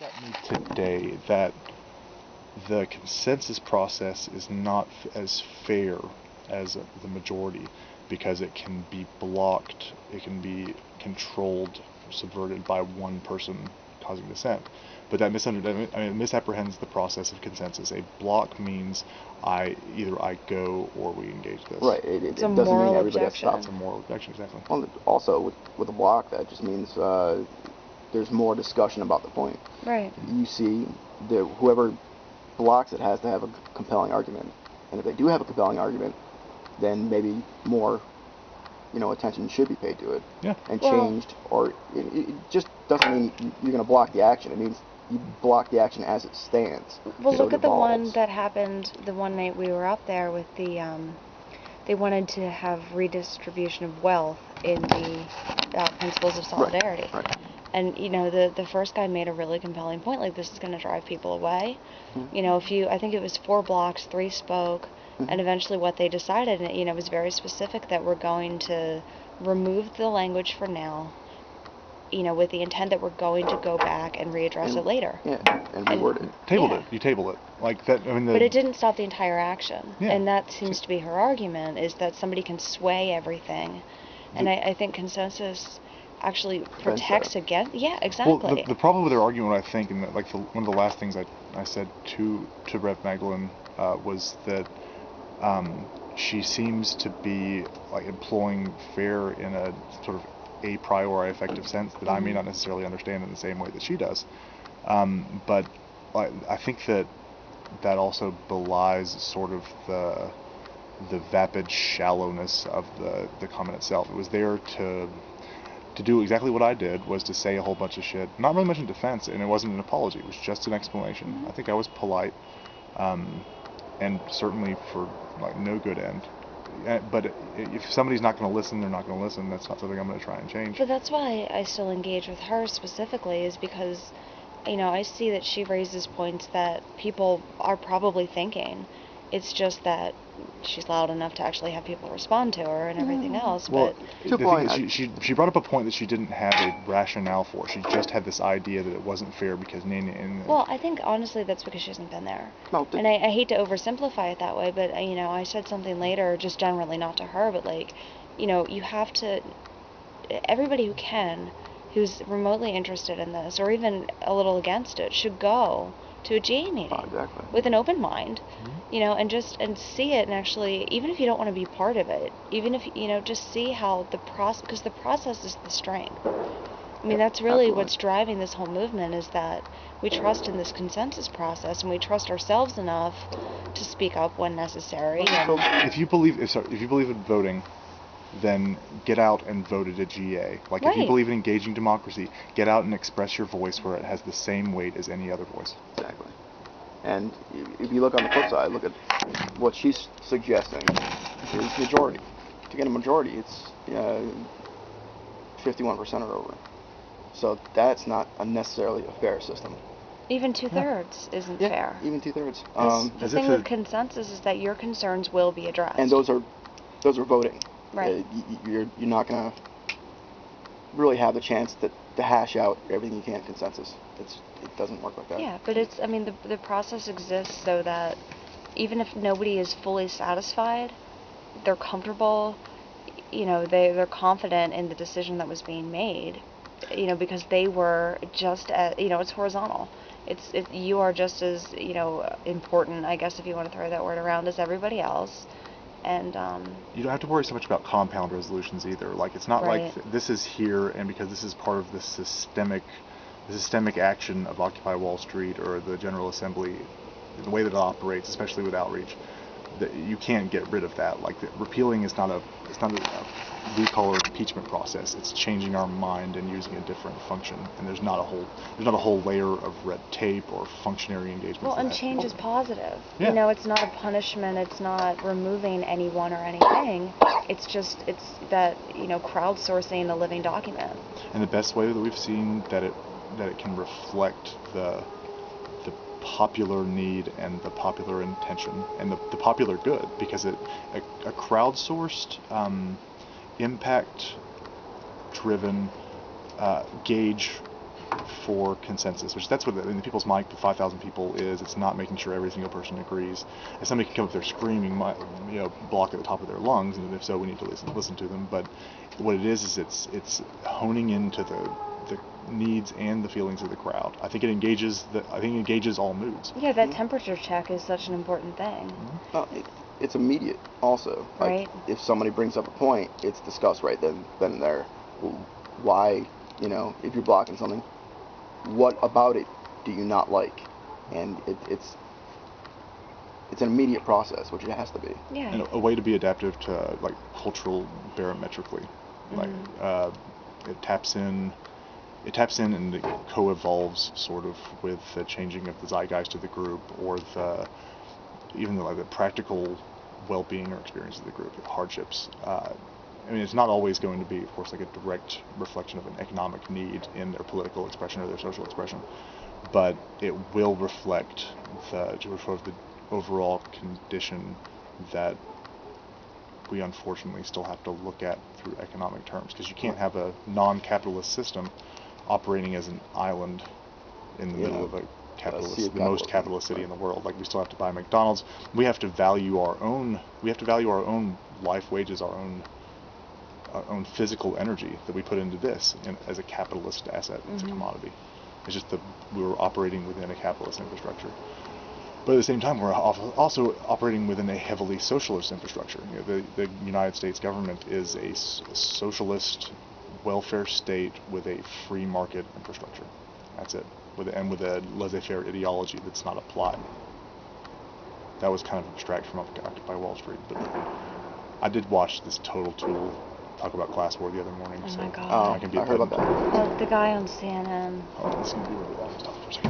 Got me today that the consensus process is not as fair as the majority because it can be blocked, it can be controlled, subverted by one person causing dissent. But that misapprehends the process of consensus. A block means either I go or we engage this. Right. It It's a doesn't mean moral everybody has to stop. It's a moral objection, exactly. Well, also with a block, that just means there's more discussion about the point. Right. You see, whoever blocks it has to have a compelling argument, and if they do have a compelling argument, then maybe more, attention should be paid to it. Yeah. And Well, changed, or it just doesn't mean you're going to block the action. It means you block the action as it stands. Well, So look it at the one evolves. that happened the one night we were up there with the, they wanted to have redistribution of wealth in the principles of solidarity. Right. And, the first guy made a really compelling point, like, this is going to drive people away. Mm-hmm. I think it was 4 blocks, 3 spoke, Mm-hmm. and eventually what they decided, and it was very specific that we're going to remove the language for now, with the intent that we're going to go back and readdress it later. Yeah, and reword it. Tabled Yeah. it. You table it. Like that. But it didn't stop the entire action. Yeah. And that seems to be her argument, is that somebody can sway everything. And I think consensus actually protects against. Yeah, exactly. Well, the problem with their argument, I think, and one of the last things I said to Rev Magdalene was that she seems to be like employing fair in a sort of a priori effective sense that I may not necessarily understand in the same way that she does. But I think that also belies sort of the vapid shallowness of the comment itself. It was there to do exactly what I did, was to say a whole bunch of shit, not really much in defense, and it wasn't an apology, it was just an explanation. I think I was polite, and certainly for no good end. But if somebody's not going to listen, they're not going to listen. That's not something I'm going to try and change. But that's why I still engage with her specifically, is because, I see that she raises points that people are probably thinking. It's just that she's loud enough to actually have people respond to her and everything else. Well, But the thing is, she brought up a point that she didn't have a rationale for. She just had this idea that it wasn't fair because well, I think honestly that's because she hasn't been there. No, And I hate to oversimplify it that way, but I said something later, just generally, not to her, but you have to, everybody who's remotely interested in this or even a little against it should go to a GA meeting exactly. with an open mind, and see it, and actually, even if you don't want to be part of it, even if just see how the process, because the process is the strength. I mean, that's really Absolutely. what's driving this whole movement, is that we trust in this consensus process, and we trust ourselves enough to speak up when necessary. If you believe in voting, then get out and vote at a GA. Like, if you Right. believe in engaging democracy, get out and express your voice where it has the same weight as any other voice. Exactly. And if you look on the flip side, look at what she's suggesting is majority. To get a majority, it's 51% or over. So that's not necessarily a fair system. Even 2/3 isn't Yeah, fair. even 2/3. The thing with consensus is that your concerns will be addressed. And those are voting. Right. You're not gonna really have the chance to hash out everything you can in consensus. It doesn't work like that. Yeah, but the process exists so that even if nobody is fully satisfied, they're comfortable, they're confident in the decision that was being made, because they were just as, it's horizontal. You are just as, important, I guess, if you want to throw that word around, as everybody else. And you don't have to worry so much about compound resolutions either. Like, it's not Right. like this is here, and because this is part of the systemic action of Occupy Wall Street or the General Assembly, the way that it operates, especially with outreach, that you can't get rid of that. Like, repealing is not a recall or impeachment process. It's changing our mind and using a different function. And there's not a whole layer of red tape or functionary engagement. well, and change is positive. Yeah. It's not a punishment. It's not removing anyone or anything. It's that crowdsourcing a living document. And the best way that we've seen that it can reflect the popular need and the popular intention and the popular good, because a crowdsourced, impact-driven, gauge for consensus, which that's what in people's mind, the 5,000 people is. It's not making sure every single person agrees. If somebody can come up there screaming, block at the top of their lungs, and if so, we need to listen to them. But what it is it's honing into the needs and the feelings of the crowd. I think it engages all moods. Yeah, that temperature check is such an important thing. It's immediate also. Right. Like, if somebody brings up a point, it's discussed right then and there. Why, if you're blocking something, what about it do you not like? And it's an immediate process, which it has to be. Yeah. And a way to be adaptive to cultural barometrically. It taps in and it co-evolves sort of with the changing of the zeitgeist of the group, or even the practical well-being or experience of the group, hardships. It's not always going to be, of course, like a direct reflection of an economic need in their political expression or their social expression, but it will reflect the overall condition that we unfortunately still have to look at through economic terms, because you can't have a non-capitalist system operating as an island in the middle of the most capitalist city in the world. Like, we still have to buy McDonald's. We have to value our own life wages, our own physical energy that we put into this as a capitalist asset. It's a commodity. It's just that we're operating within a capitalist infrastructure. But at the same time, we're also operating within a heavily socialist infrastructure. The United States government is a socialist welfare state with a free market infrastructure. That's it. With a laissez-faire ideology that's not applied. That was kind of abstract from Occupy Wall Street, but I did watch this Total Tool talk about class war the other morning. Oh so my God. I can be I heard about that. The guy on CNN. Oh, this can be really loud. Stop for a second.